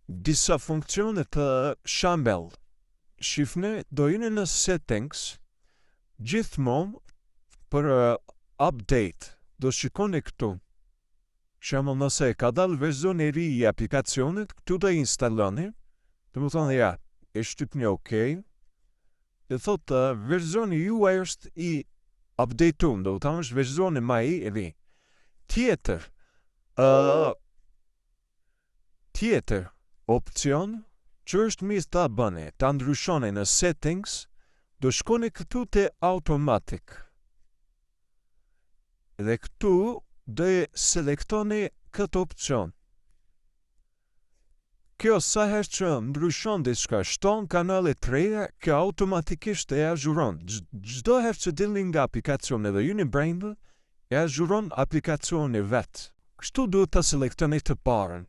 disa funksione të shambell. Shifni, do jeni në settings, gjithmonë për update, do shikoni këtu. Shembull, nëse ka dalë versioni i ri i aplikacionit, këtu do instaloni, të më thonë ja, e shtypni OK, dhe thotë versioni juaj është i update-un, do të thonë është versioni më i ri. Tjetër opcion që është mirë ta bëni, ta ndryshoni në settings, do shkoni këtu te automatic. Dhe këtu do e selektoni këtë opcion. Kjo sa herë që ndryshon diçka, shton kanale të reja, kjo automatikisht e azhuron. Çdo herë që dilni nga aplikacioni dhe jeni brenda, e azhuron aplikacioni vet. Kështu duhet ta selektoni të parën.